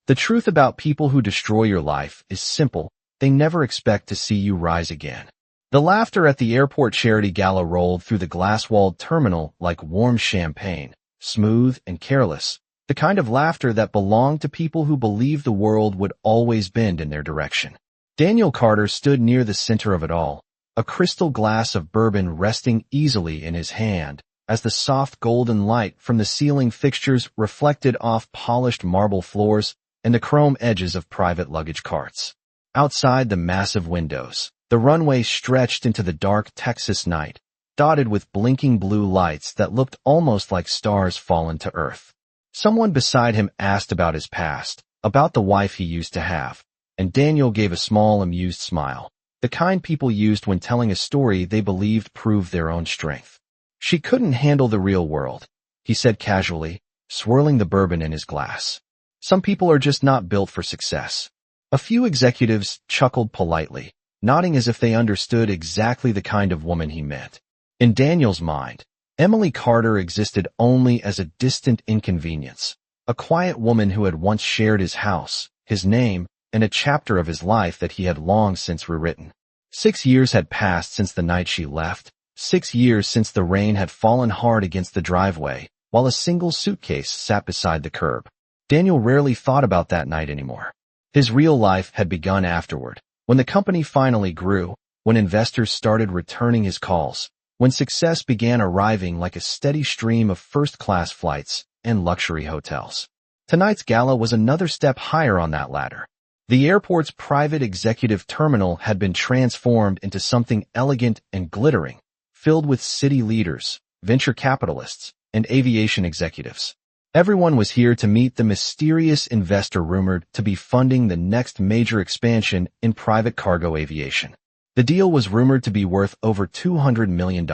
The truth about people who destroy your life is simple. They never expect to see you rise again. The laughter at the airport charity gala rolled through the glass-walled terminal like warm champagne, smooth and careless, the kind of laughter that belonged to people who believed the world would always bend in their direction. Daniel Carter stood near the center of it all, a crystal glass of bourbon resting easily in his hand, as the soft golden light from the ceiling fixtures reflected off polished marble floors and the chrome edges of private luggage carts. Outside the massive windows, the runway stretched into the dark Texas night, dotted with blinking blue lights that looked almost like stars fallen to earth. Someone beside him asked about his past, about the wife he used to have, and Daniel gave a small, amused smile, the kind people used when telling a story they believed proved their own strength. "She couldn't handle the real world," he said casually, swirling the bourbon in his glass. "Some people are just not built for success." A few executives chuckled politely, nodding as if they understood exactly the kind of woman he meant. In Daniel's mind, Emily Carter existed only as a distant inconvenience, a quiet woman who had once shared his house, his name, and a chapter of his life that he had long since rewritten. 6 years had passed since the night she left, 6 years since the rain had fallen hard against the driveway, while a single suitcase sat beside the curb. Daniel rarely thought about that night anymore. His real life had begun afterward, when the company finally grew, when investors started returning his calls, when success began arriving like a steady stream of first-class flights and luxury hotels. Tonight's gala was another step higher on that ladder. The airport's private executive terminal had been transformed into something elegant and glittering, filled with city leaders, venture capitalists, and aviation executives. Everyone was here to meet the mysterious investor rumored to be funding the next major expansion in private cargo aviation. The deal was rumored to be worth over $200 million.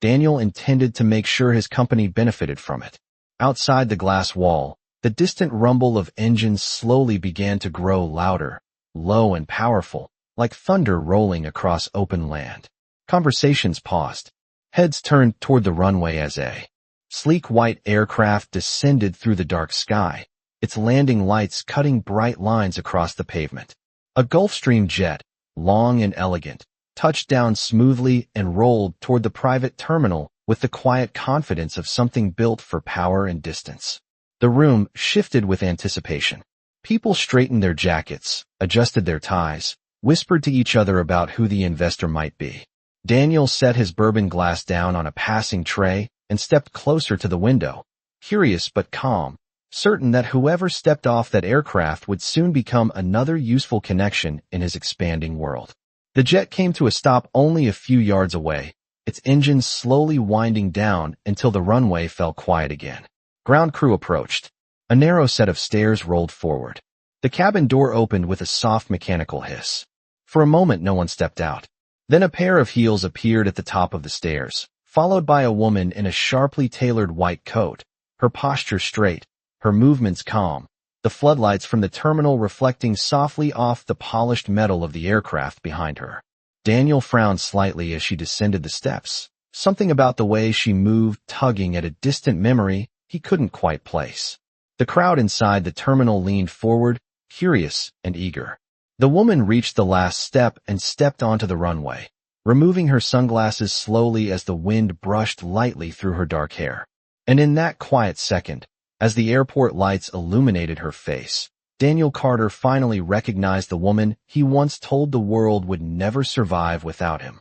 Daniel intended to make sure his company benefited from it. Outside the glass wall, the distant rumble of engines slowly began to grow louder, low and powerful, like thunder rolling across open land. Conversations paused. Heads turned toward the runway as a sleek white aircraft descended through the dark sky, its landing lights cutting bright lines across the pavement. A Gulfstream jet, long and elegant, touched down smoothly and rolled toward the private terminal with the quiet confidence of something built for power and distance. The room shifted with anticipation. People straightened their jackets, adjusted their ties, whispered to each other about who the investor might be. Daniel set his bourbon glass down on a passing tray and stepped closer to the window, curious but calm, certain that whoever stepped off that aircraft would soon become another useful connection in his expanding world. The jet came to a stop only a few yards away, its engines slowly winding down until the runway fell quiet again. Ground crew approached. A narrow set of stairs rolled forward. The cabin door opened with a soft mechanical hiss. For a moment no one stepped out. Then a pair of heels appeared at the top of the stairs, followed by a woman in a sharply tailored white coat, her posture straight, her movements calm, the floodlights from the terminal reflecting softly off the polished metal of the aircraft behind her. Daniel frowned slightly as she descended the steps, something about the way she moved tugging at a distant memory he couldn't quite place. The crowd inside the terminal leaned forward, curious and eager. The woman reached the last step and stepped onto the runway, removing her sunglasses slowly as the wind brushed lightly through her dark hair. And in that quiet second, as the airport lights illuminated her face, Daniel Carter finally recognized the woman he once told the world would never survive without him.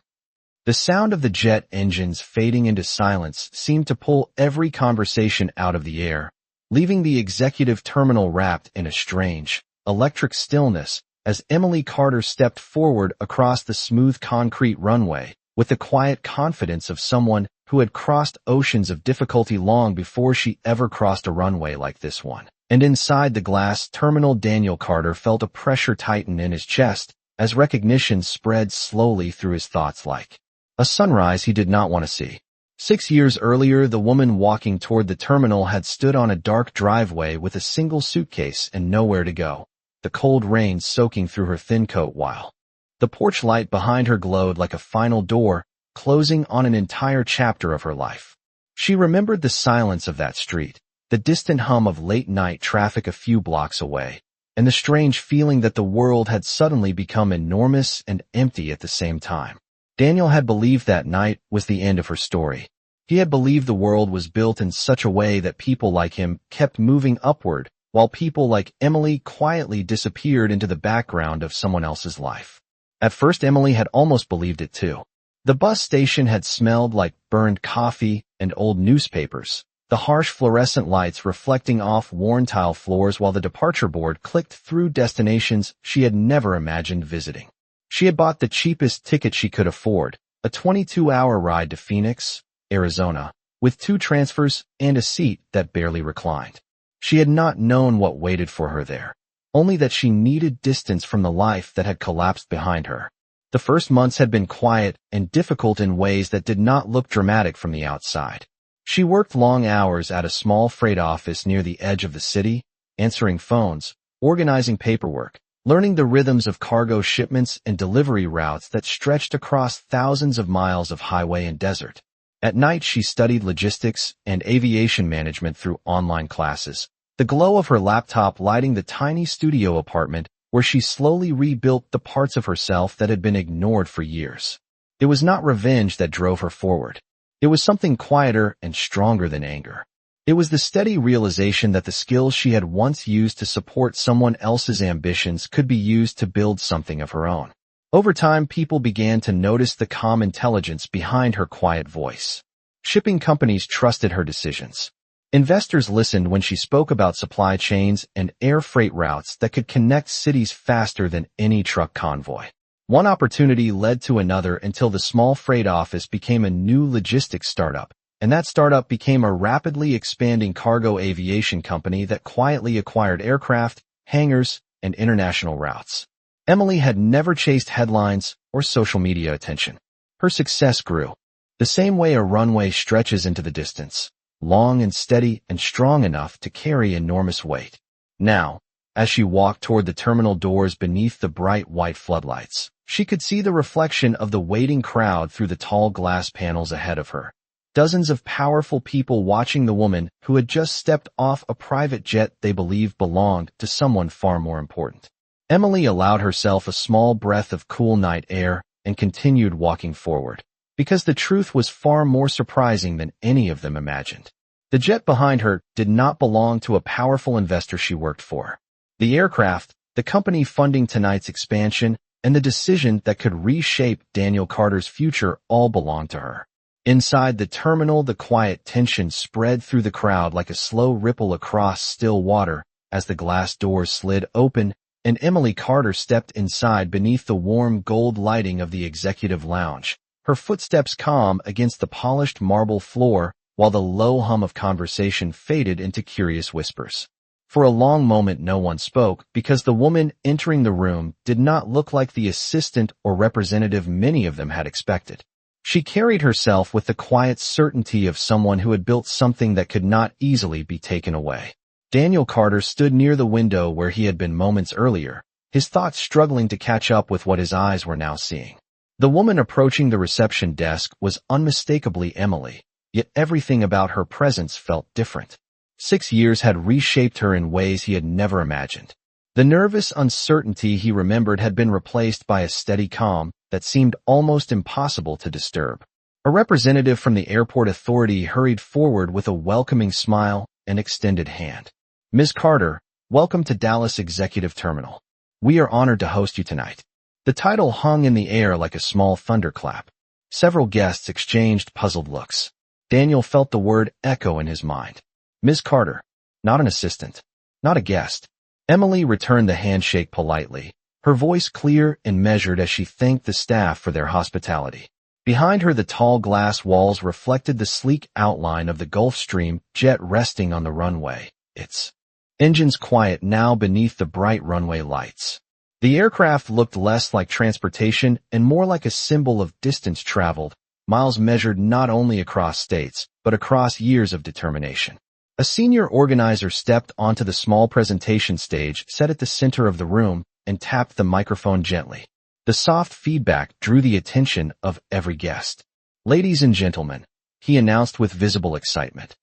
The sound of the jet engines fading into silence seemed to pull every conversation out of the air, leaving the executive terminal wrapped in a strange, electric stillness as Emily Carter stepped forward across the smooth concrete runway with the quiet confidence of someone who had crossed oceans of difficulty long before she ever crossed a runway like this one. And inside the glass terminal, Daniel Carter felt a pressure tighten in his chest as recognition spread slowly through his thoughts like a sunrise he did not want to see. 6 years earlier, the woman walking toward the terminal had stood on a dark driveway with a single suitcase and nowhere to go, the cold rain soaking through her thin coat while the porch light behind her glowed like a final door, closing on an entire chapter of her life. She remembered the silence of that street, the distant hum of late-night traffic a few blocks away, and the strange feeling that the world had suddenly become enormous and empty at the same time. Daniel had believed that night was the end of her story. He had believed the world was built in such a way that people like him kept moving upward, while people like Emily quietly disappeared into the background of someone else's life. At first, Emily had almost believed it too. The bus station had smelled like burned coffee and old newspapers, the harsh fluorescent lights reflecting off worn tile floors while the departure board clicked through destinations she had never imagined visiting. She had bought the cheapest ticket she could afford, a 22-hour ride to Phoenix, Arizona, with 2 transfers and a seat that barely reclined. She had not known what waited for her there, only that she needed distance from the life that had collapsed behind her. The first months had been quiet and difficult in ways that did not look dramatic from the outside. She worked long hours at a small freight office near the edge of the city, answering phones, organizing paperwork, learning the rhythms of cargo shipments and delivery routes that stretched across thousands of miles of highway and desert. At night, she studied logistics and aviation management through online classes, the glow of her laptop lighting the tiny studio apartment where she slowly rebuilt the parts of herself that had been ignored for years. It was not revenge that drove her forward. It was something quieter and stronger than anger. It was the steady realization that the skills she had once used to support someone else's ambitions could be used to build something of her own. Over time, people began to notice the calm intelligence behind her quiet voice. Shipping companies trusted her decisions. Investors listened when she spoke about supply chains and air freight routes that could connect cities faster than any truck convoy. One opportunity led to another until the small freight office became a new logistics startup, and that startup became a rapidly expanding cargo aviation company that quietly acquired aircraft, hangars, and international routes. Emily had never chased headlines or social media attention. Her success grew, the same way a runway stretches into the distance, long and steady and strong enough to carry enormous weight. Now, as she walked toward the terminal doors beneath the bright white floodlights, she could see the reflection of the waiting crowd through the tall glass panels ahead of her. Dozens of powerful people watching the woman who had just stepped off a private jet they believed belonged to someone far more important. Emily allowed herself a small breath of cool night air and continued walking forward, because the truth was far more surprising than any of them imagined. The jet behind her did not belong to a powerful investor she worked for. The aircraft, the company funding tonight's expansion, and the decision that could reshape Daniel Carter's future all belonged to her. Inside the terminal, the quiet tension spread through the crowd like a slow ripple across still water as the glass doors slid open and Emily Carter stepped inside beneath the warm gold lighting of the executive lounge, her footsteps calm against the polished marble floor while the low hum of conversation faded into curious whispers. For a long moment no one spoke because the woman entering the room did not look like the assistant or representative many of them had expected. She carried herself with the quiet certainty of someone who had built something that could not easily be taken away. Daniel Carter stood near the window where he had been moments earlier, his thoughts struggling to catch up with what his eyes were now seeing. The woman approaching the reception desk was unmistakably Emily, yet everything about her presence felt different. 6 years had reshaped her in ways he had never imagined. The nervous uncertainty he remembered had been replaced by a steady calm that seemed almost impossible to disturb. A representative from the airport authority hurried forward with a welcoming smile and extended hand. "Ms. Carter, welcome to Dallas Executive Terminal. We are honored to host you tonight." The title hung in the air like a small thunderclap. Several guests exchanged puzzled looks. Daniel felt the word echo in his mind. "Ms. Carter, not an assistant, not a guest." Emily returned the handshake politely, her voice clear and measured as she thanked the staff for their hospitality. Behind her, the tall glass walls reflected the sleek outline of the Gulfstream jet resting on the runway, its engines quiet now beneath the bright runway lights. The aircraft looked less like transportation and more like a symbol of distance traveled, miles measured not only across states, but across years of determination. A senior organizer stepped onto the small presentation stage set at the center of the room and tapped the microphone gently. The soft feedback drew the attention of every guest. "Ladies and gentlemen," he announced with visible excitement,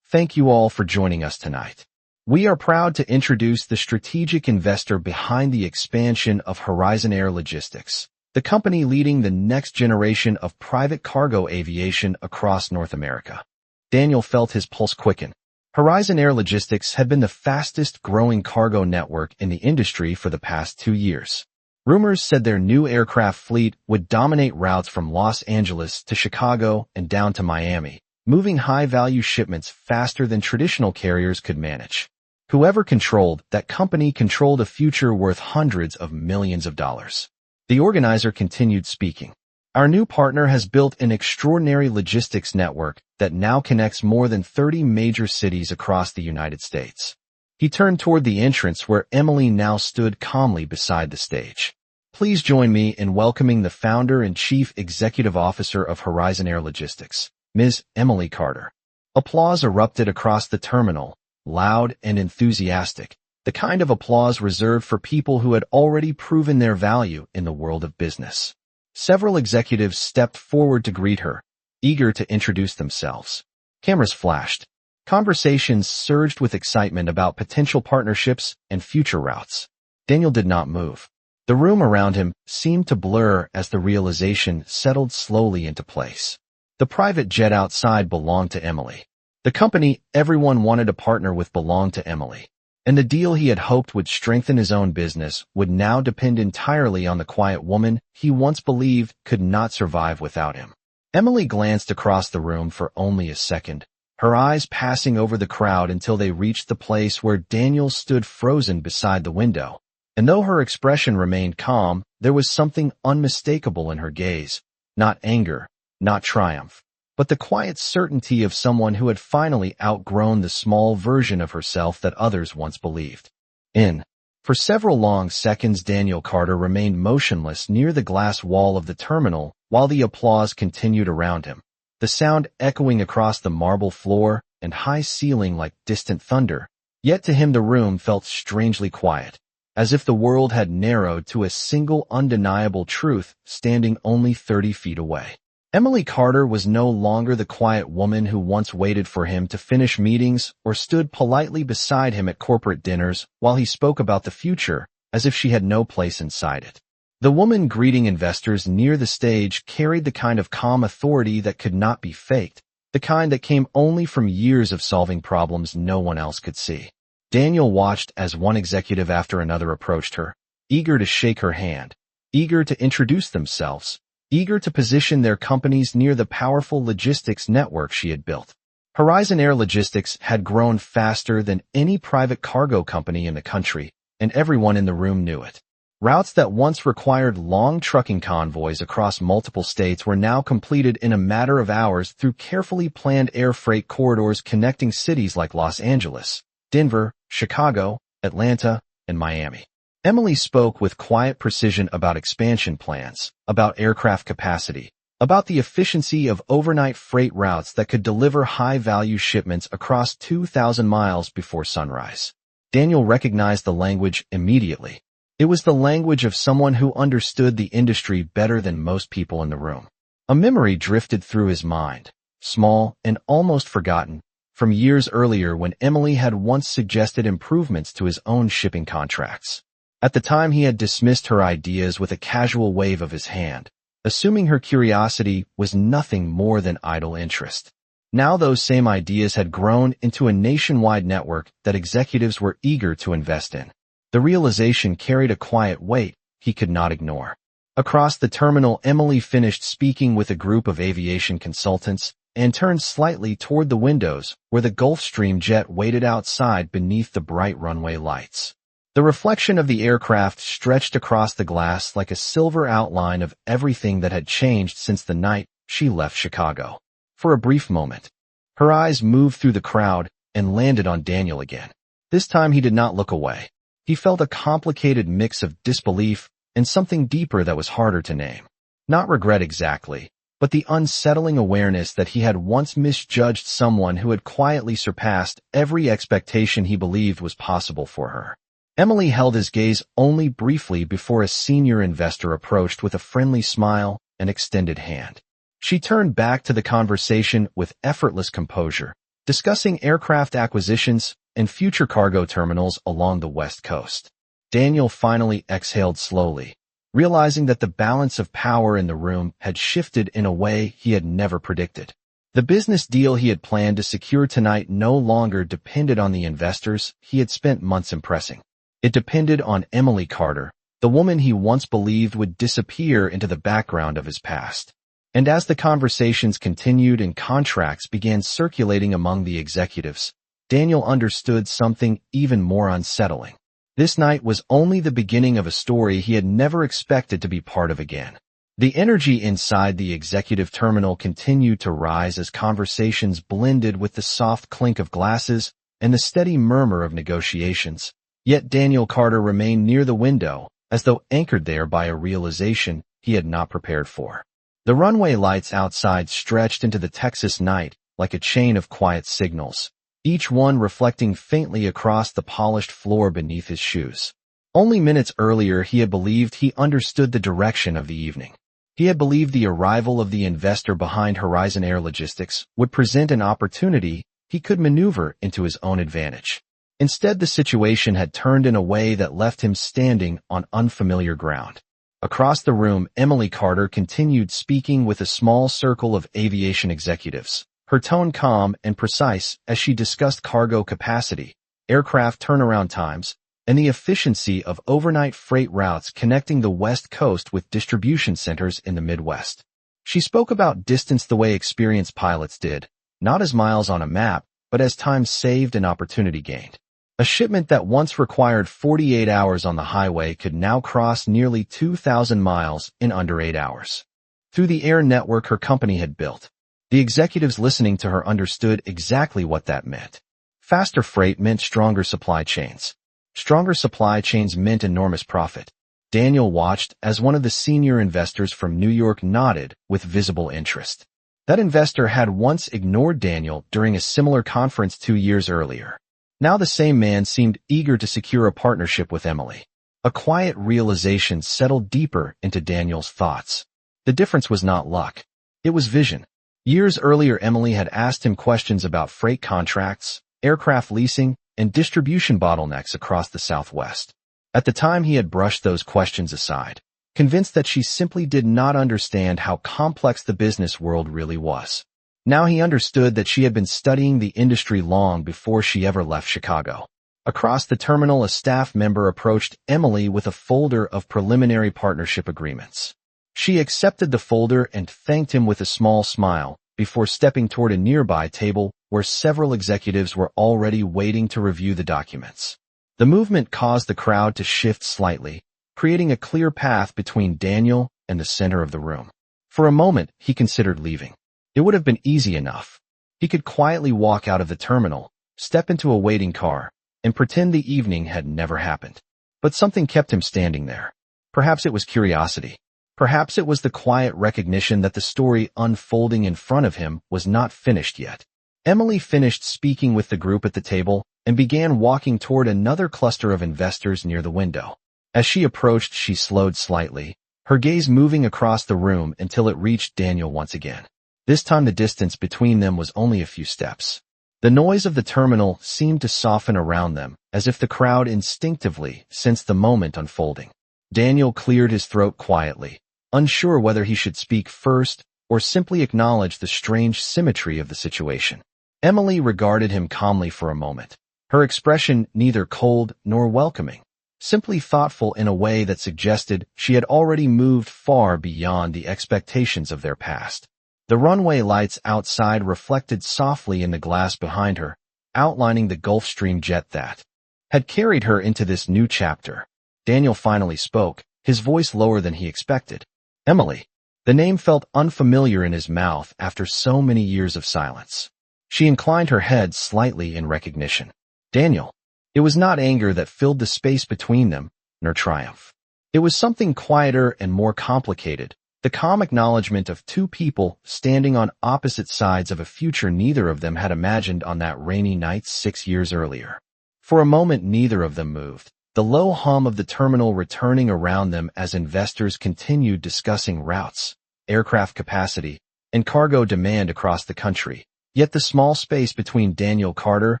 Thank you all for joining us tonight. We are proud to introduce the strategic investor behind the expansion of Horizon Air Logistics, the company leading the next generation of private cargo aviation across North America. Daniel felt his pulse quicken. Horizon Air Logistics had been the fastest-growing cargo network in the industry for the past 2 years. Rumors said their new aircraft fleet would dominate routes from Los Angeles to Chicago and down to Miami, moving high-value shipments faster than traditional carriers could manage. Whoever controlled that company controlled a future worth hundreds of millions of dollars. The organizer continued speaking. Our new partner has built an extraordinary logistics network that now connects more than 30 major cities across the United States. He turned toward the entrance where Emily now stood calmly beside the stage. Please join me in welcoming the founder and chief executive officer of Horizon Air Logistics, Ms. Emily Carter. Applause erupted across the terminal, loud and enthusiastic, the kind of applause reserved for people who had already proven their value in the world of business. Several executives stepped forward to greet her, eager to introduce themselves. Cameras flashed. Conversations surged with excitement about potential partnerships and future routes. Daniel did not move. The room around him seemed to blur as the realization settled slowly into place. The private jet outside belonged to Emily. The company everyone wanted to partner with belonged to Emily. And the deal he had hoped would strengthen his own business would now depend entirely on the quiet woman he once believed could not survive without him. Emily glanced across the room for only a second, her eyes passing over the crowd until they reached the place where Daniel stood frozen beside the window. And though her expression remained calm, there was something unmistakable in her gaze. Not anger, not triumph, but the quiet certainty of someone who had finally outgrown the small version of herself that others once believed in. For several long seconds, Daniel Carter remained motionless near the glass wall of the terminal while the applause continued around him, the sound echoing across the marble floor and high ceiling like distant thunder. Yet to him the room felt strangely quiet, as if the world had narrowed to a single undeniable truth standing only 30 feet away. Emily Carter was no longer the quiet woman who once waited for him to finish meetings or stood politely beside him at corporate dinners while he spoke about the future, as if she had no place inside it. The woman greeting investors near the stage carried the kind of calm authority that could not be faked, the kind that came only from years of solving problems no one else could see. Daniel watched as one executive after another approached her, eager to shake her hand, eager to introduce themselves, eager to position their companies near the powerful logistics network she had built. Horizon Air Logistics had grown faster than any private cargo company in the country, and everyone in the room knew it. Routes that once required long trucking convoys across multiple states were now completed in a matter of hours through carefully planned air freight corridors connecting cities like Los Angeles, Denver, Chicago, Atlanta, and Miami. Emily spoke with quiet precision about expansion plans, about aircraft capacity, about the efficiency of overnight freight routes that could deliver high-value shipments across 2,000 miles before sunrise. Daniel recognized the language immediately. It was the language of someone who understood the industry better than most people in the room. A memory drifted through his mind, small and almost forgotten, from years earlier when Emily had once suggested improvements to his own shipping contracts. At the time he had dismissed her ideas with a casual wave of his hand, assuming her curiosity was nothing more than idle interest. Now those same ideas had grown into a nationwide network that executives were eager to invest in. The realization carried a quiet weight he could not ignore. Across the terminal, Emily finished speaking with a group of aviation consultants and turned slightly toward the windows where the Gulfstream jet waited outside beneath the bright runway lights. The reflection of the aircraft stretched across the glass like a silver outline of everything that had changed since the night she left Chicago. For a brief moment, her eyes moved through the crowd and landed on Daniel again. This time he did not look away. He felt a complicated mix of disbelief and something deeper that was harder to name. Not regret exactly, but the unsettling awareness that he had once misjudged someone who had quietly surpassed every expectation he believed was possible for her. Emily held his gaze only briefly before a senior investor approached with a friendly smile and extended hand. She turned back to the conversation with effortless composure, discussing aircraft acquisitions and future cargo terminals along the West Coast. Daniel finally exhaled slowly, realizing that the balance of power in the room had shifted in a way he had never predicted. The business deal he had planned to secure tonight no longer depended on the investors he had spent months impressing. It depended on Emily Carter, the woman he once believed would disappear into the background of his past. And as the conversations continued and contracts began circulating among the executives, Daniel understood something even more unsettling. This night was only the beginning of a story he had never expected to be part of again. The energy inside the executive terminal continued to rise as conversations blended with the soft clink of glasses and the steady murmur of negotiations. Yet Daniel Carter remained near the window, as though anchored there by a realization he had not prepared for. The runway lights outside stretched into the Texas night like a chain of quiet signals, each one reflecting faintly across the polished floor beneath his shoes. Only minutes earlier he had believed he understood the direction of the evening. He had believed the arrival of the investor behind Horizon Air Logistics would present an opportunity he could maneuver into his own advantage. Instead, the situation had turned in a way that left him standing on unfamiliar ground. Across the room, Emily Carter continued speaking with a small circle of aviation executives, her tone calm and precise as she discussed cargo capacity, aircraft turnaround times, and the efficiency of overnight freight routes connecting the West Coast with distribution centers in the Midwest. She spoke about distance the way experienced pilots did, not as miles on a map, but as time saved and opportunity gained. A shipment that once required 48 hours on the highway could now cross nearly 2,000 miles in under 8 hours. Through the air network her company had built. The executives listening to her understood exactly what that meant. Faster freight meant stronger supply chains. Stronger supply chains meant enormous profit. Daniel watched as one of the senior investors from New York nodded with visible interest. That investor had once ignored Daniel during a similar conference 2 years earlier. Now the same man seemed eager to secure a partnership with Emily. A quiet realization settled deeper into Daniel's thoughts. The difference was not luck. It was vision. Years earlier, Emily had asked him questions about freight contracts, aircraft leasing, and distribution bottlenecks across the Southwest. At the time, he had brushed those questions aside, convinced that she simply did not understand how complex the business world really was. Now he understood that she had been studying the industry long before she ever left Chicago. Across the terminal, a staff member approached Emily with a folder of preliminary partnership agreements. She accepted the folder and thanked him with a small smile before stepping toward a nearby table where several executives were already waiting to review the documents. The movement caused the crowd to shift slightly, creating a clear path between Daniel and the center of the room. For a moment, he considered leaving. It would have been easy enough. He could quietly walk out of the terminal, step into a waiting car, and pretend the evening had never happened. But something kept him standing there. Perhaps it was curiosity. Perhaps it was the quiet recognition that the story unfolding in front of him was not finished yet. Emily finished speaking with the group at the table and began walking toward another cluster of investors near the window. As she approached, she slowed slightly, her gaze moving across the room until it reached Daniel once again. This time the distance between them was only a few steps. The noise of the terminal seemed to soften around them, as if the crowd instinctively sensed the moment unfolding. Daniel cleared his throat quietly, unsure whether he should speak first or simply acknowledge the strange symmetry of the situation. Emily regarded him calmly for a moment, her expression neither cold nor welcoming, simply thoughtful in a way that suggested she had already moved far beyond the expectations of their past. The runway lights outside reflected softly in the glass behind her, outlining the Gulfstream jet that had carried her into this new chapter. Daniel finally spoke, his voice lower than he expected. Emily. The name felt unfamiliar in his mouth after so many years of silence. She inclined her head slightly in recognition. Daniel. It was not anger that filled the space between them, nor triumph. It was something quieter and more complicated. The calm acknowledgement of two people standing on opposite sides of a future neither of them had imagined on that rainy night 6 years earlier. For a moment neither of them moved, the low hum of the terminal returning around them as investors continued discussing routes, aircraft capacity, and cargo demand across the country. Yet the small space between Daniel Carter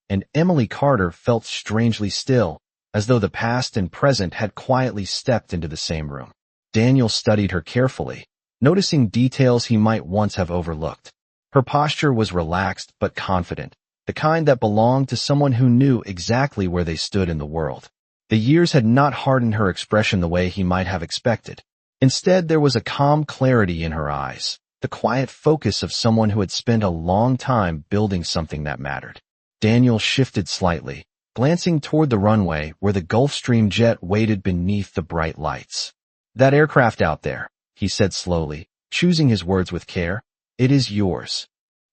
and Emily Carter felt strangely still, as though the past and present had quietly stepped into the same room. Daniel studied her carefully, noticing details he might once have overlooked. Her posture was relaxed but confident, the kind that belonged to someone who knew exactly where they stood in the world. The years had not hardened her expression the way he might have expected. Instead, there was a calm clarity in her eyes, the quiet focus of someone who had spent a long time building something that mattered. Daniel shifted slightly, glancing toward the runway where the Gulfstream jet waited beneath the bright lights. "That aircraft out there," he said slowly, choosing his words with care, "it is yours."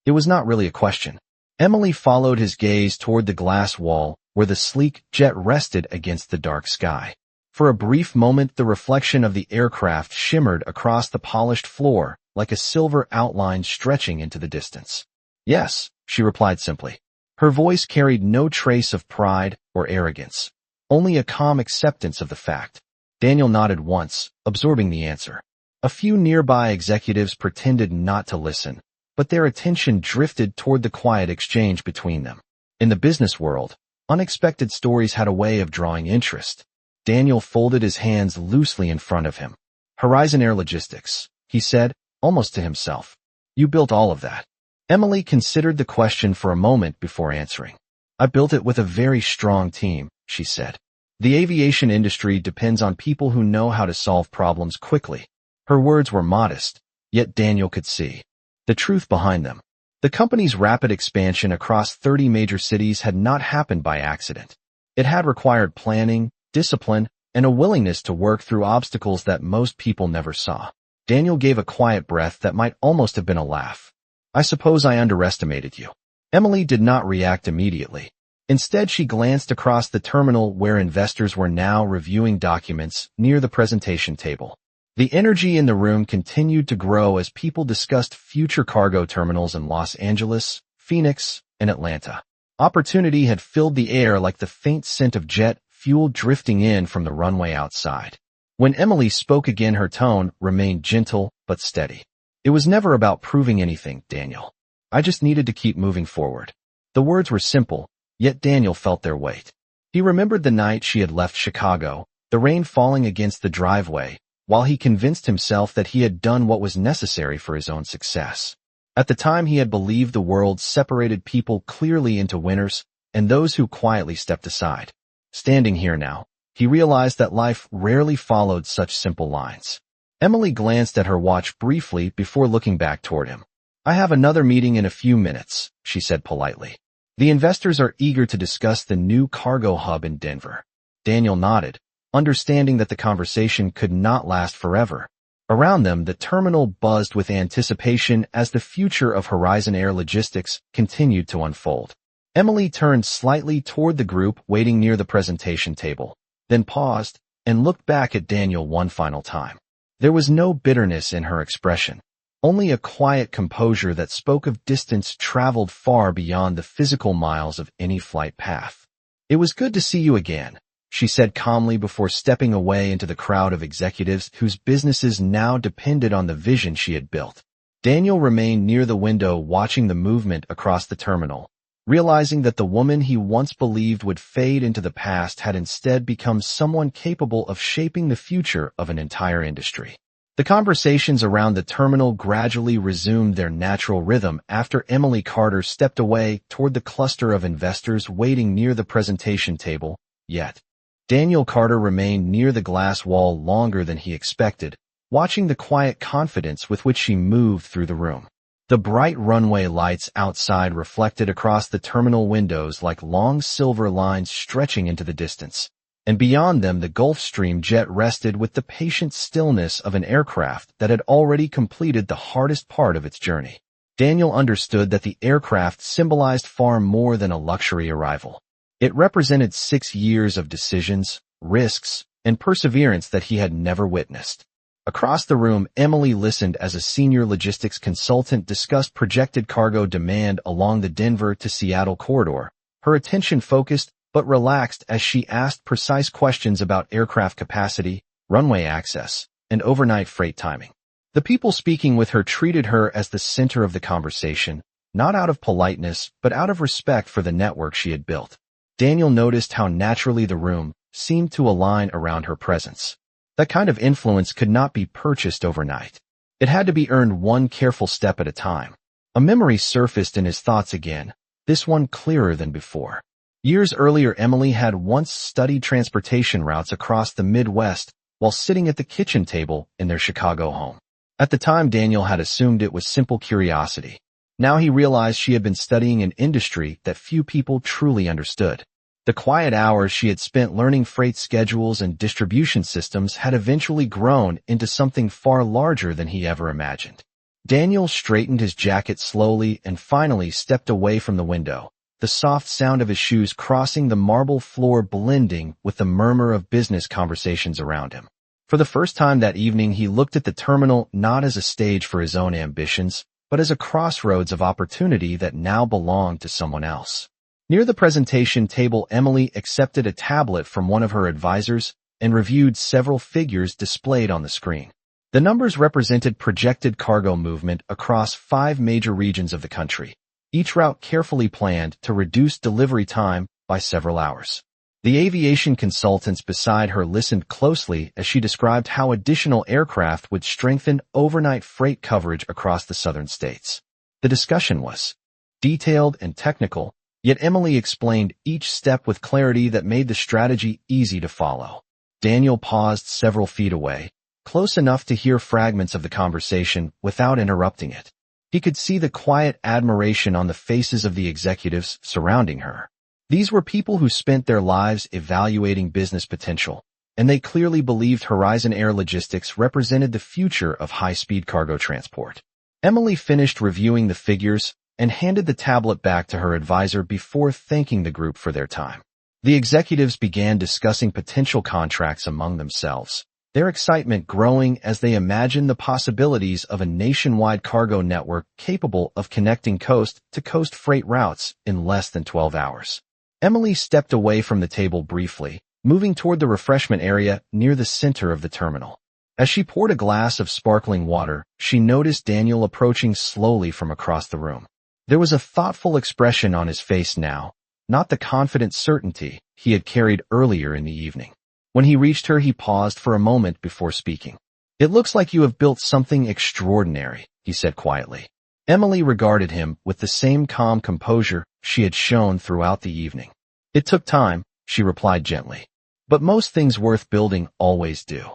It was not really a question. Emily followed his gaze toward the glass wall where the sleek jet rested against the dark sky. For a brief moment, the reflection of the aircraft shimmered across the polished floor like a silver outline stretching into the distance. "Yes," she replied simply. Her voice carried no trace of pride or arrogance, only a calm acceptance of the fact. Daniel nodded once, absorbing the answer. A few nearby executives pretended not to listen, but their attention drifted toward the quiet exchange between them. In the business world, unexpected stories had a way of drawing interest. Daniel folded his hands loosely in front of him. "Horizon Air Logistics," he said, almost to himself. "You built all of that." Emily considered the question for a moment before answering. "I built it with a very strong team," she said. "The aviation industry depends on people who know how to solve problems quickly." Her words were modest, yet Daniel could see the truth behind them. The company's rapid expansion across 30 major cities had not happened by accident. It had required planning, discipline, and a willingness to work through obstacles that most people never saw. Daniel gave a quiet breath that might almost have been a laugh. "I suppose I underestimated you." Emily did not react immediately. Instead, she glanced across the terminal where investors were now reviewing documents near the presentation table. The energy in the room continued to grow as people discussed future cargo terminals in Los Angeles, Phoenix, and Atlanta. Opportunity had filled the air like the faint scent of jet fuel drifting in from the runway outside. When Emily spoke again, her tone remained gentle but steady. "It was never about proving anything, Daniel. I just needed to keep moving forward." The words were simple, yet Daniel felt their weight. He remembered the night she had left Chicago, the rain falling against the driveway, while he convinced himself that he had done what was necessary for his own success. At the time, he had believed the world separated people clearly into winners and those who quietly stepped aside. Standing here now, he realized that life rarely followed such simple lines. Emily glanced at her watch briefly before looking back toward him. "I have another meeting in a few minutes," she said politely. "The investors are eager to discuss the new cargo hub in Denver." Daniel nodded, understanding that the conversation could not last forever. Around them, the terminal buzzed with anticipation as the future of Horizon Air Logistics continued to unfold. Emily turned slightly toward the group waiting near the presentation table, then paused and looked back at Daniel one final time. There was no bitterness in her expression, only a quiet composure that spoke of distance traveled far beyond the physical miles of any flight path. "It was good to see you again," she said calmly before stepping away into the crowd of executives whose businesses now depended on the vision she had built. Daniel remained near the window watching the movement across the terminal, realizing that the woman he once believed would fade into the past had instead become someone capable of shaping the future of an entire industry. The conversations around the terminal gradually resumed their natural rhythm after Emily Carter stepped away toward the cluster of investors waiting near the presentation table, yet Daniel Carter remained near the glass wall longer than he expected, watching the quiet confidence with which she moved through the room. The bright runway lights outside reflected across the terminal windows like long silver lines stretching into the distance, and beyond them the Gulfstream jet rested with the patient stillness of an aircraft that had already completed the hardest part of its journey. Daniel understood that the aircraft symbolized far more than a luxury arrival. It represented 6 years of decisions, risks, and perseverance that he had never witnessed. Across the room, Emily listened as a senior logistics consultant discussed projected cargo demand along the Denver to Seattle corridor, her attention focused but relaxed as she asked precise questions about aircraft capacity, runway access, and overnight freight timing. The people speaking with her treated her as the center of the conversation, not out of politeness, but out of respect for the network she had built. Daniel noticed how naturally the room seemed to align around her presence. That kind of influence could not be purchased overnight. It had to be earned one careful step at a time. A memory surfaced in his thoughts again, this one clearer than before. Years earlier, Emily had once studied transportation routes across the Midwest while sitting at the kitchen table in their Chicago home. At the time, Daniel had assumed it was simple curiosity. Now he realized she had been studying an industry that few people truly understood. The quiet hours she had spent learning freight schedules and distribution systems had eventually grown into something far larger than he ever imagined. Daniel straightened his jacket slowly and finally stepped away from the window, the soft sound of his shoes crossing the marble floor blending with the murmur of business conversations around him. For the first time that evening, he looked at the terminal not as a stage for his own ambitions, but as a crossroads of opportunity that now belonged to someone else. Near the presentation table, Emily accepted a tablet from one of her advisors and reviewed several figures displayed on the screen. The numbers represented projected cargo movement across 5 major regions of the country, each route carefully planned to reduce delivery time by several hours. The aviation consultants beside her listened closely as she described how additional aircraft would strengthen overnight freight coverage across the southern states. The discussion was detailed and technical, yet Emily explained each step with clarity that made the strategy easy to follow. Daniel paused several feet away, close enough to hear fragments of the conversation without interrupting it. He could see the quiet admiration on the faces of the executives surrounding her. These were people who spent their lives evaluating business potential, and they clearly believed Horizon Air Logistics represented the future of high-speed cargo transport. Emily finished reviewing the figures and handed the tablet back to her advisor before thanking the group for their time. The executives began discussing potential contracts among themselves, their excitement growing as they imagined the possibilities of a nationwide cargo network capable of connecting coast-to-coast freight routes in less than 12 hours. Emily stepped away from the table briefly, moving toward the refreshment area near the center of the terminal. As she poured a glass of sparkling water, she noticed Daniel approaching slowly from across the room. There was a thoughtful expression on his face now, not the confident certainty he had carried earlier in the evening. When he reached her, he paused for a moment before speaking. "It looks like you have built something extraordinary," he said quietly. Emily regarded him with the same calm composure she had shown throughout the evening. "It took time," she replied gently. "But most things worth building always do."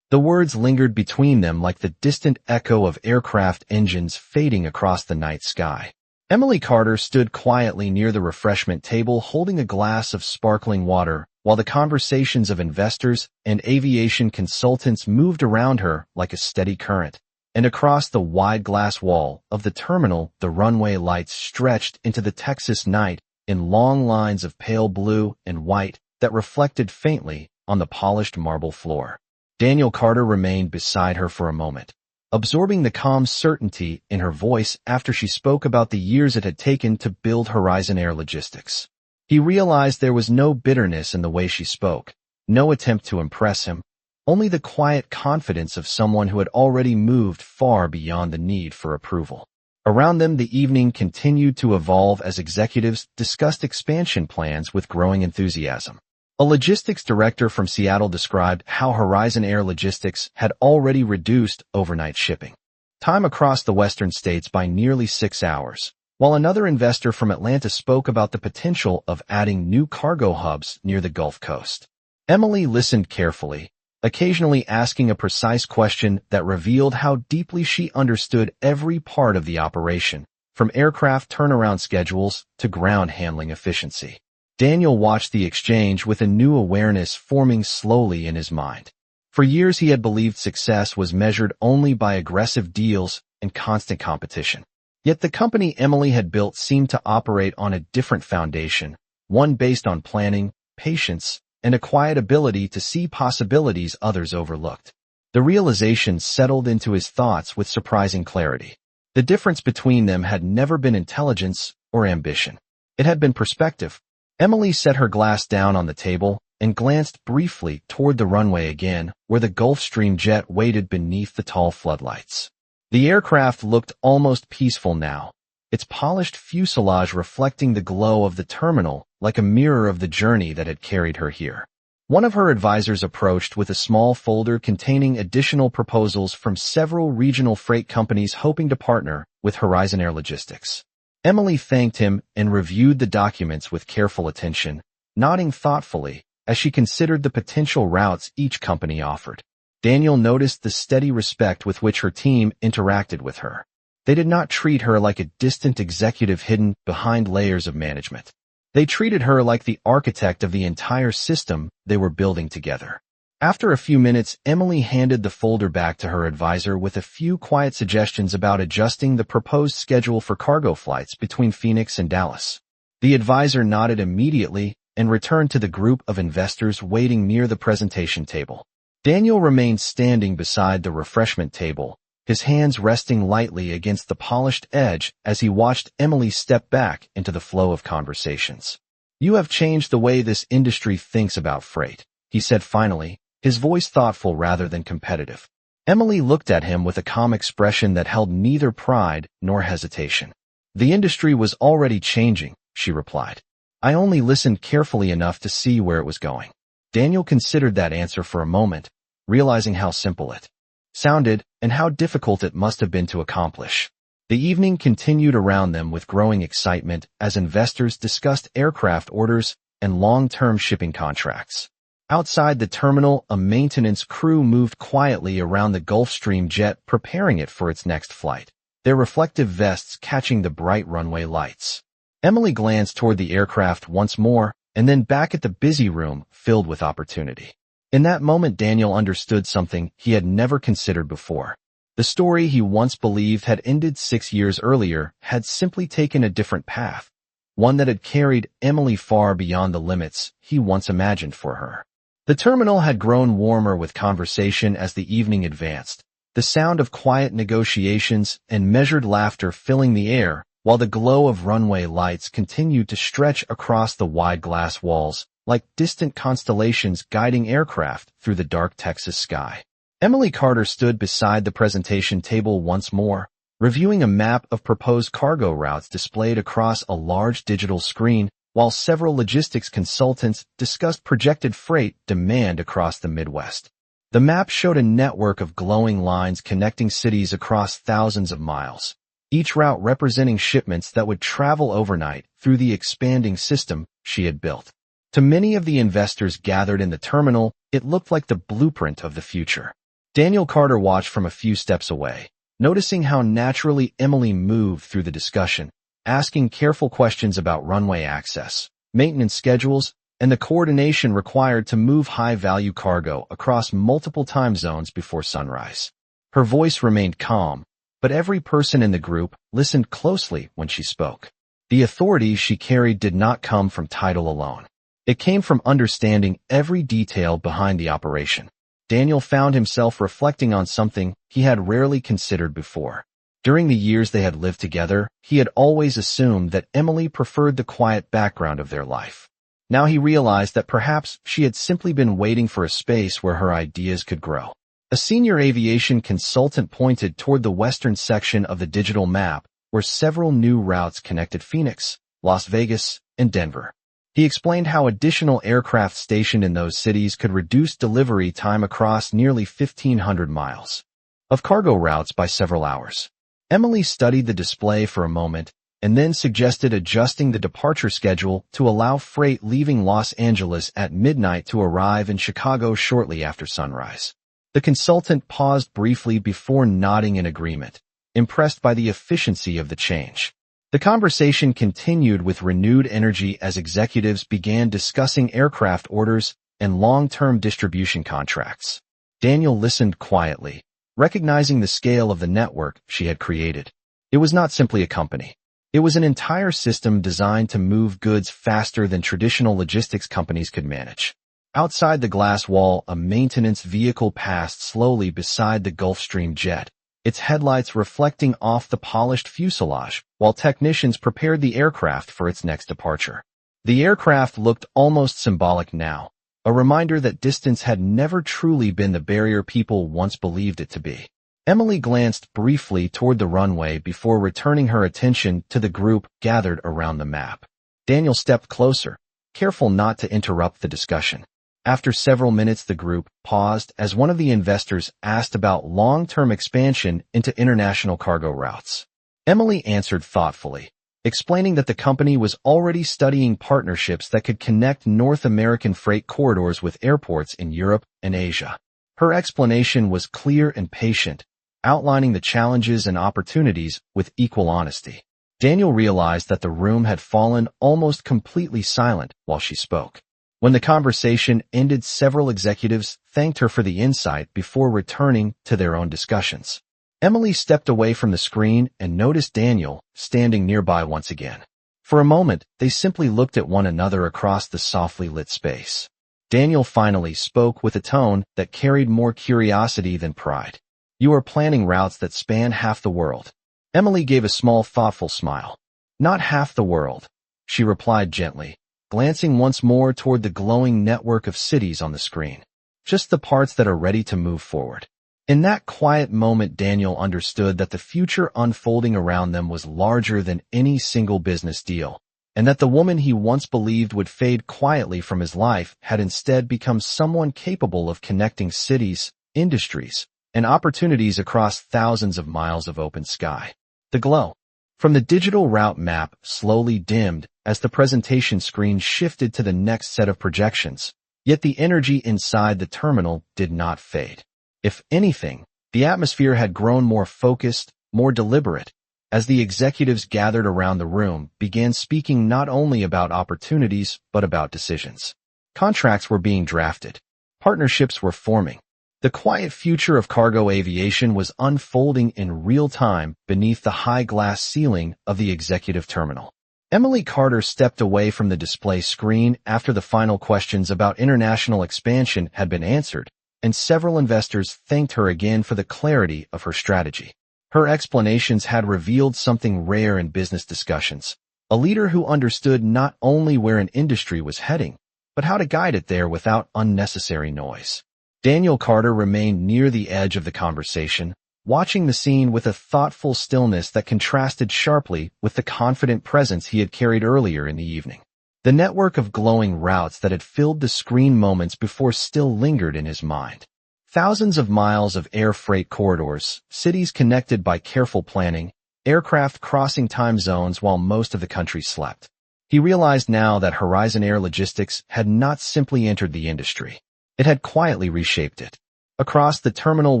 The words lingered between them like the distant echo of aircraft engines fading across the night sky. Emily Carter stood quietly near the refreshment table holding a glass of sparkling water, while the conversations of investors and aviation consultants moved around her like a steady current. And across the wide glass wall of the terminal, the runway lights stretched into the Texas night in long lines of pale blue and white that reflected faintly on the polished marble floor. Daniel Carter remained beside her for a moment, absorbing the calm certainty in her voice after she spoke about the years it had taken to build Horizon Air Logistics. He realized there was no bitterness in the way she spoke, no attempt to impress him, only the quiet confidence of someone who had already moved far beyond the need for approval. Around them, the evening continued to evolve as executives discussed expansion plans with growing enthusiasm. A logistics director from Seattle described how Horizon Air Logistics had already reduced overnight shipping time across the western states by nearly 6 hours, while another investor from Atlanta spoke about the potential of adding new cargo hubs near the Gulf Coast. Emily listened carefully, occasionally asking a precise question that revealed how deeply she understood every part of the operation, from aircraft turnaround schedules to ground handling efficiency. Daniel watched the exchange with a new awareness forming slowly in his mind. For years he had believed success was measured only by aggressive deals and constant competition. Yet the company Emily had built seemed to operate on a different foundation, one based on planning, patience, and a quiet ability to see possibilities others overlooked. The realization settled into his thoughts with surprising clarity. The difference between them had never been intelligence or ambition. It had been perspective. Emily set her glass down on the table and glanced briefly toward the runway again, where the Gulfstream jet waited beneath the tall floodlights. The aircraft looked almost peaceful now, its polished fuselage reflecting the glow of the terminal like a mirror of the journey that had carried her here. One of her advisors approached with a small folder containing additional proposals from several regional freight companies hoping to partner with Horizon Air Logistics. Emily thanked him and reviewed the documents with careful attention, nodding thoughtfully as she considered the potential routes each company offered. Daniel noticed the steady respect with which her team interacted with her. They did not treat her like a distant executive hidden behind layers of management. They treated her like the architect of the entire system they were building together. After a few minutes, Emily handed the folder back to her advisor with a few quiet suggestions about adjusting the proposed schedule for cargo flights between Phoenix and Dallas. The advisor nodded immediately and returned to the group of investors waiting near the presentation table. Daniel remained standing beside the refreshment table, his hands resting lightly against the polished edge as he watched Emily step back into the flow of conversations. "You have changed the way this industry thinks about freight," he said finally, his voice thoughtful rather than competitive. Emily looked at him with a calm expression that held neither pride nor hesitation. "The industry was already changing," she replied. "I only listened carefully enough to see where it was going." Daniel considered that answer for a moment, realizing how simple it sounded and how difficult it must have been to accomplish. The evening continued around them with growing excitement as investors discussed aircraft orders and long-term shipping contracts. Outside the terminal, a maintenance crew moved quietly around the Gulfstream jet, preparing it for its next flight, their reflective vests catching the bright runway lights. Emily glanced toward the aircraft once more, and then back at the busy room filled with opportunity. In that moment, Daniel understood something he had never considered before. The story he once believed had ended 6 years earlier had simply taken a different path, one that had carried Emily far beyond the limits he once imagined for her. The terminal had grown warmer with conversation as the evening advanced, the sound of quiet negotiations and measured laughter filling the air, while the glow of runway lights continued to stretch across the wide glass walls, like distant constellations guiding aircraft through the dark Texas sky. Emily Carter stood beside the presentation table once more, reviewing a map of proposed cargo routes displayed across a large digital screen, while several logistics consultants discussed projected freight demand across the Midwest. The map showed a network of glowing lines connecting cities across thousands of miles, each route representing shipments that would travel overnight through the expanding system she had built. To many of the investors gathered in the terminal, it looked like the blueprint of the future. Daniel Carter watched from a few steps away, noticing how naturally Emily moved through the discussion, asking careful questions about runway access, maintenance schedules, and the coordination required to move high-value cargo across multiple time zones before sunrise. Her voice remained calm, but every person in the group listened closely when she spoke. The authority she carried did not come from title alone. It came from understanding every detail behind the operation. Daniel found himself reflecting on something he had rarely considered before. During the years they had lived together, he had always assumed that Emily preferred the quiet background of their life. Now he realized that perhaps she had simply been waiting for a space where her ideas could grow. A senior aviation consultant pointed toward the western section of the digital map, where several new routes connected Phoenix, Las Vegas, and Denver. He explained how additional aircraft stationed in those cities could reduce delivery time across nearly 1,500 miles of cargo routes by several hours. Emily studied the display for a moment and then suggested adjusting the departure schedule to allow freight leaving Los Angeles at midnight to arrive in Chicago shortly after sunrise. The consultant paused briefly before nodding in agreement, impressed by the efficiency of the change. The conversation continued with renewed energy as executives began discussing aircraft orders and long-term distribution contracts. Daniel listened quietly, recognizing the scale of the network she had created. It was not simply a company. It was an entire system designed to move goods faster than traditional logistics companies could manage. Outside the glass wall, a maintenance vehicle passed slowly beside the Gulfstream jet, its headlights reflecting off the polished fuselage, while technicians prepared the aircraft for its next departure. The aircraft looked almost symbolic now, a reminder that distance had never truly been the barrier people once believed it to be. Emily glanced briefly toward the runway before returning her attention to the group gathered around the map. Daniel stepped closer, careful not to interrupt the discussion. After several minutes, the group paused as one of the investors asked about long-term expansion into international cargo routes. Emily answered thoughtfully, explaining that the company was already studying partnerships that could connect North American freight corridors with airports in Europe and Asia. Her explanation was clear and patient, outlining the challenges and opportunities with equal honesty. Daniel realized that the room had fallen almost completely silent while she spoke. When the conversation ended, several executives thanked her for the insight before returning to their own discussions. Emily stepped away from the screen and noticed Daniel standing nearby once again. For a moment, they simply looked at one another across the softly lit space. Daniel finally spoke with a tone that carried more curiosity than pride. "You are planning routes that span half the world." Emily gave a small, thoughtful smile. "Not half the world," she replied gently, glancing once more toward the glowing network of cities on the screen. "Just the parts that are ready to move forward." In that quiet moment, Daniel understood that the future unfolding around them was larger than any single business deal, and that the woman he once believed would fade quietly from his life had instead become someone capable of connecting cities, industries, and opportunities across thousands of miles of open sky. The glow from the digital route map slowly dimmed as the presentation screen shifted to the next set of projections, yet the energy inside the terminal did not fade. If anything, the atmosphere had grown more focused, more deliberate, as the executives gathered around the room began speaking not only about opportunities but about decisions. Contracts were being drafted. Partnerships were forming. The quiet future of cargo aviation was unfolding in real time beneath the high glass ceiling of the executive terminal. Emily Carter stepped away from the display screen after the final questions about international expansion had been answered, and several investors thanked her again for the clarity of her strategy. Her explanations had revealed something rare in business discussions, a leader who understood not only where an industry was heading, but how to guide it there without unnecessary noise. Daniel Carter remained near the edge of the conversation, watching the scene with a thoughtful stillness that contrasted sharply with the confident presence he had carried earlier in the evening. The network of glowing routes that had filled the screen moments before still lingered in his mind. Thousands of miles of air freight corridors, cities connected by careful planning, aircraft crossing time zones while most of the country slept. He realized now that Horizon Air Logistics had not simply entered the industry. It had quietly reshaped it. Across the terminal,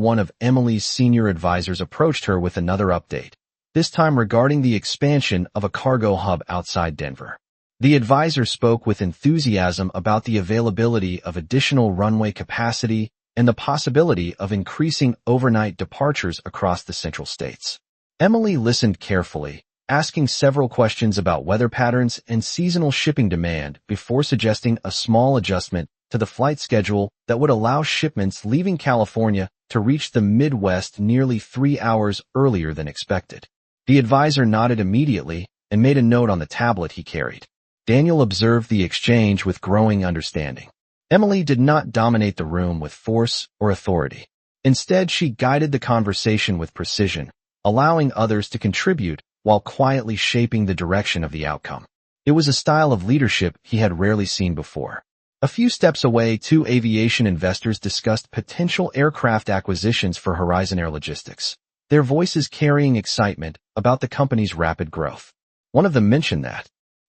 one of Emily's senior advisors approached her with another update, this time regarding the expansion of a cargo hub outside Denver. The advisor spoke with enthusiasm about the availability of additional runway capacity and the possibility of increasing overnight departures across the Central States. Emily listened carefully, asking several questions about weather patterns and seasonal shipping demand before suggesting a small adjustment to the flight schedule that would allow shipments leaving California to reach the Midwest nearly 3 hours earlier than expected. The advisor nodded immediately and made a note on the tablet he carried. Daniel observed the exchange with growing understanding. Emily did not dominate the room with force or authority. Instead, she guided the conversation with precision, allowing others to contribute while quietly shaping the direction of the outcome. It was a style of leadership he had rarely seen before. A few steps away, two aviation investors discussed potential aircraft acquisitions for Horizon Air Logistics, their voices carrying excitement about the company's rapid growth. One of them mentioned that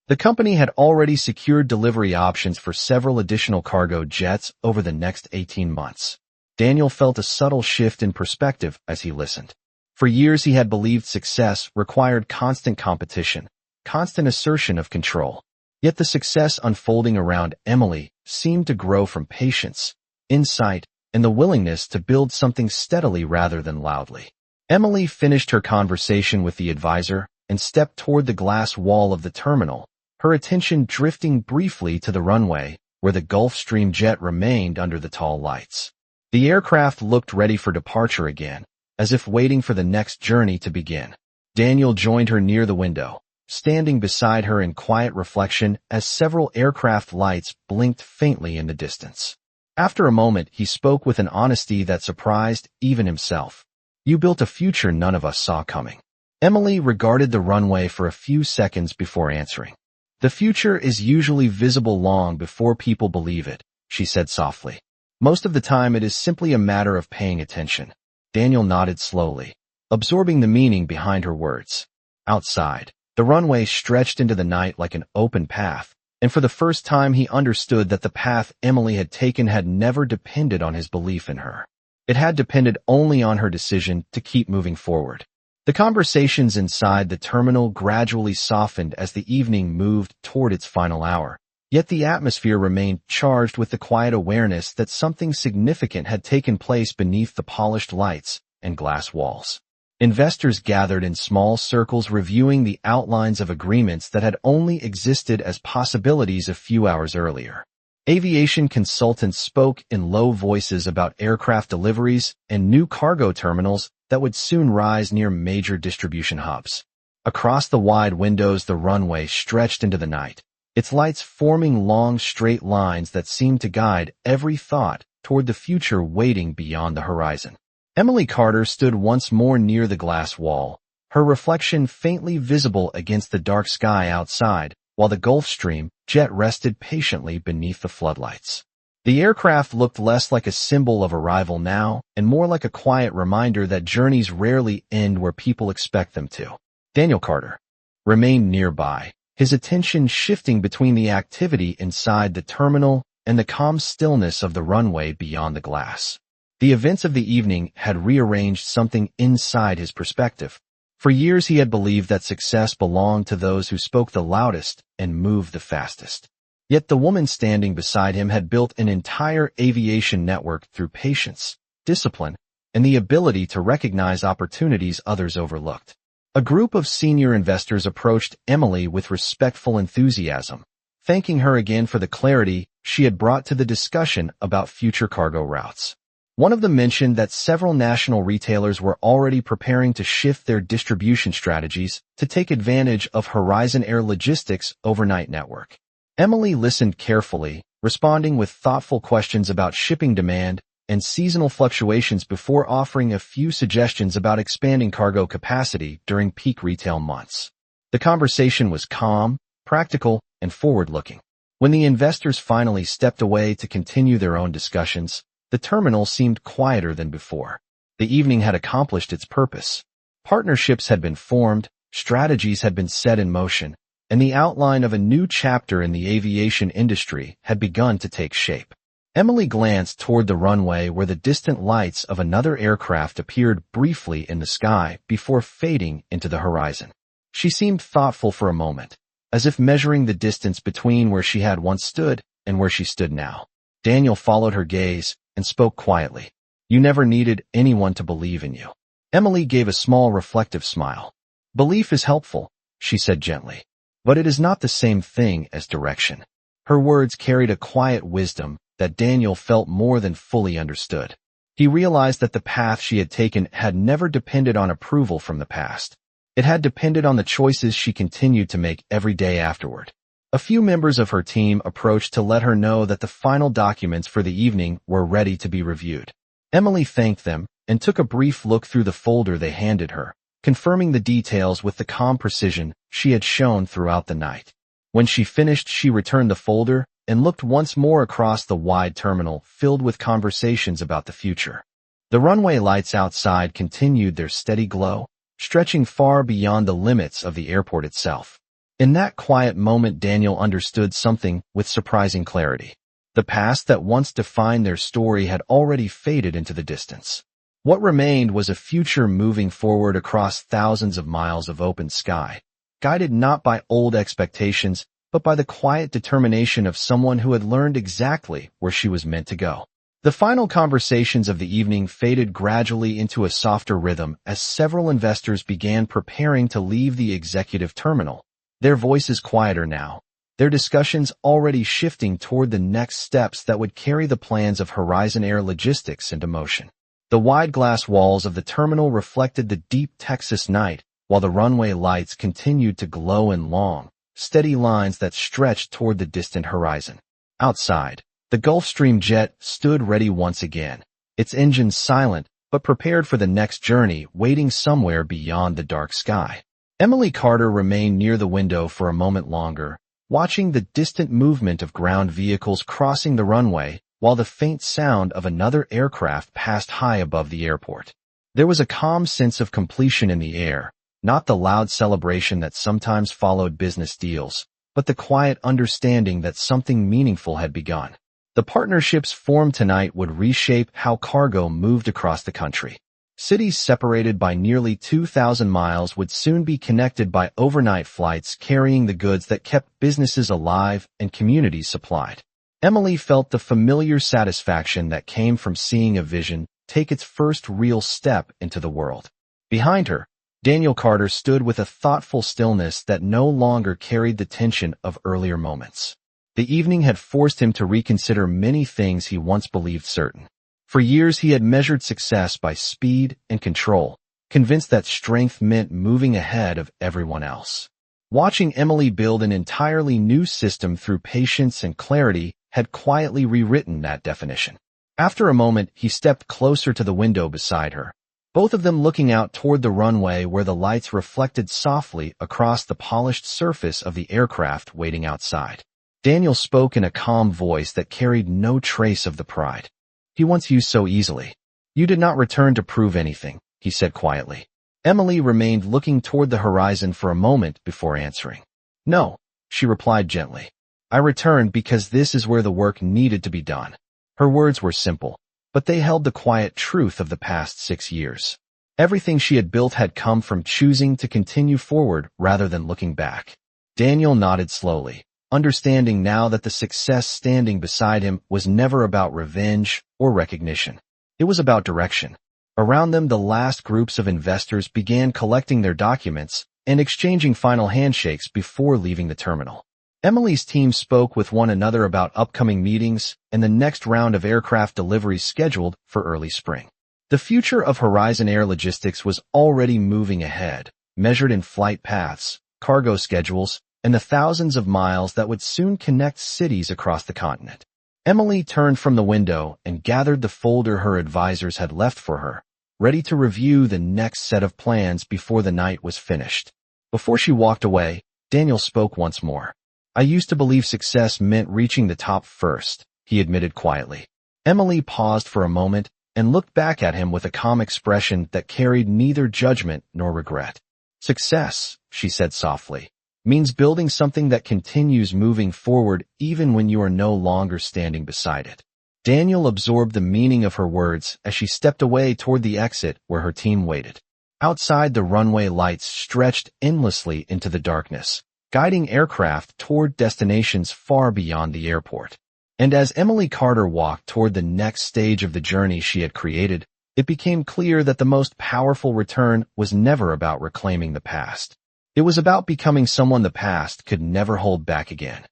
the company had already secured delivery options for several additional cargo jets over the next 18 months. Daniel felt a subtle shift in perspective as he listened. For years he had believed success required constant competition, constant assertion of control. Yet the success unfolding around Emily seemed to grow from patience, insight, and the willingness to build something steadily rather than loudly. Emily finished her conversation with the advisor and stepped toward the glass wall of the terminal, her attention drifting briefly to the runway, where the Gulfstream jet remained under the tall lights. The aircraft looked ready for departure again, as if waiting for the next journey to begin. Daniel joined her near the window, standing beside her in quiet reflection as several aircraft lights blinked faintly in the distance. After a moment, he spoke with an honesty that surprised even himself. You built a future none of us saw coming. Emily regarded the runway for a few seconds before answering. The future is usually visible long before people believe it, she said softly. Most of the time it is simply a matter of paying attention. Daniel nodded slowly, absorbing the meaning behind her words. Outside, the runway stretched into the night like an open path, and for the first time he understood that the path Emily had taken had never depended on his belief in her. It had depended only on her decision to keep moving forward. The conversations inside the terminal gradually softened as the evening moved toward its final hour, yet the atmosphere remained charged with the quiet awareness that something significant had taken place beneath the polished lights and glass walls. Investors gathered in small circles reviewing the outlines of agreements that had only existed as possibilities a few hours earlier. Aviation consultants spoke in low voices about aircraft deliveries and new cargo terminals that would soon rise near major distribution hubs. Across the wide windows, the runway stretched into the night, its lights forming long straight lines that seemed to guide every thought toward the future waiting beyond the horizon. Emily Carter stood once more near the glass wall, her reflection faintly visible against the dark sky outside, while the Gulfstream jet rested patiently beneath the floodlights. The aircraft looked less like a symbol of arrival now, and more like a quiet reminder that journeys rarely end where people expect them to. Daniel Carter remained nearby, his attention shifting between the activity inside the terminal and the calm stillness of the runway beyond the glass. The events of the evening had rearranged something inside his perspective. For years he had believed that success belonged to those who spoke the loudest and moved the fastest. Yet the woman standing beside him had built an entire aviation network through patience, discipline, and the ability to recognize opportunities others overlooked. A group of senior investors approached Emily with respectful enthusiasm, thanking her again for the clarity she had brought to the discussion about future cargo routes. One of them mentioned that several national retailers were already preparing to shift their distribution strategies to take advantage of Horizon Air Logistics' overnight network. Emily listened carefully, responding with thoughtful questions about shipping demand and seasonal fluctuations before offering a few suggestions about expanding cargo capacity during peak retail months. The conversation was calm, practical, and forward-looking. When the investors finally stepped away to continue their own discussions, the terminal seemed quieter than before. The evening had accomplished its purpose. Partnerships had been formed, strategies had been set in motion, and the outline of a new chapter in the aviation industry had begun to take shape. Emily glanced toward the runway where the distant lights of another aircraft appeared briefly in the sky before fading into the horizon. She seemed thoughtful for a moment, as if measuring the distance between where she had once stood and where she stood now. Daniel followed her gaze and spoke quietly. You never needed anyone to believe in you. Emily gave a small reflective smile. Belief is helpful, she said gently, but it is not the same thing as direction. Her words carried a quiet wisdom that Daniel felt more than fully understood. He realized that the path she had taken had never depended on approval from the past. It had depended on the choices she continued to make every day afterward. A few members of her team approached to let her know that the final documents for the evening were ready to be reviewed. Emily thanked them and took a brief look through the folder they handed her, confirming the details with the calm precision she had shown throughout the night. When she finished, she returned the folder and looked once more across the wide terminal filled with conversations about the future. The runway lights outside continued their steady glow, stretching far beyond the limits of the airport itself. In that quiet moment, Daniel understood something with surprising clarity. The past that once defined their story had already faded into the distance. What remained was a future moving forward across thousands of miles of open sky, guided not by old expectations, but by the quiet determination of someone who had learned exactly where she was meant to go. The final conversations of the evening faded gradually into a softer rhythm as several investors began preparing to leave the executive terminal. Their voices quieter now, their discussions already shifting toward the next steps that would carry the plans of Horizon Air Logistics into motion. The wide glass walls of the terminal reflected the deep Texas night, while the runway lights continued to glow in long, steady lines that stretched toward the distant horizon. Outside, the Gulfstream jet stood ready once again, its engines silent but prepared for the next journey waiting somewhere beyond the dark sky. Emily Carter remained near the window for a moment longer, watching the distant movement of ground vehicles crossing the runway while the faint sound of another aircraft passed high above the airport. There was a calm sense of completion in the air, not the loud celebration that sometimes followed business deals, but the quiet understanding that something meaningful had begun. The partnerships formed tonight would reshape how cargo moved across the country. Cities separated by nearly 2,000 miles would soon be connected by overnight flights carrying the goods that kept businesses alive and communities supplied. Emily felt the familiar satisfaction that came from seeing a vision take its first real step into the world. Behind her, Daniel Carter stood with a thoughtful stillness that no longer carried the tension of earlier moments. The evening had forced him to reconsider many things he once believed certain. For years he had measured success by speed and control, convinced that strength meant moving ahead of everyone else. Watching Emily build an entirely new system through patience and clarity had quietly rewritten that definition. After a moment, he stepped closer to the window beside her, both of them looking out toward the runway where the lights reflected softly across the polished surface of the aircraft waiting outside. Daniel spoke in a calm voice that carried no trace of the pride he once used so easily. "You did not return to prove anything," he said quietly. Emily remained looking toward the horizon for a moment before answering. "No," she replied gently. "I returned because this is where the work needed to be done." Her words were simple, but they held the quiet truth of the past 6 years. Everything she had built had come from choosing to continue forward rather than looking back. Daniel nodded slowly, understanding now that the success standing beside him was never about revenge or recognition. It was about direction. Around them, the last groups of investors began collecting their documents and exchanging final handshakes before leaving the terminal. Emily's team spoke with one another about upcoming meetings and the next round of aircraft deliveries scheduled for early spring. The future of Horizon Air Logistics was already moving ahead, measured in flight paths, cargo schedules, and the thousands of miles that would soon connect cities across the continent. Emily turned from the window and gathered the folder her advisors had left for her, ready to review the next set of plans before the night was finished. Before she walked away, Daniel spoke once more. "I used to believe success meant reaching the top first," he admitted quietly. Emily paused for a moment and looked back at him with a calm expression that carried neither judgment nor regret. "Success," she said softly, "means building something that continues moving forward even when you are no longer standing beside it." Daniel absorbed the meaning of her words as she stepped away toward the exit where her team waited. Outside, the runway lights stretched endlessly into the darkness, guiding aircraft toward destinations far beyond the airport. And as Emily Carter walked toward the next stage of the journey she had created, it became clear that the most powerful return was never about reclaiming the past. It was about becoming someone the past could never hold back again.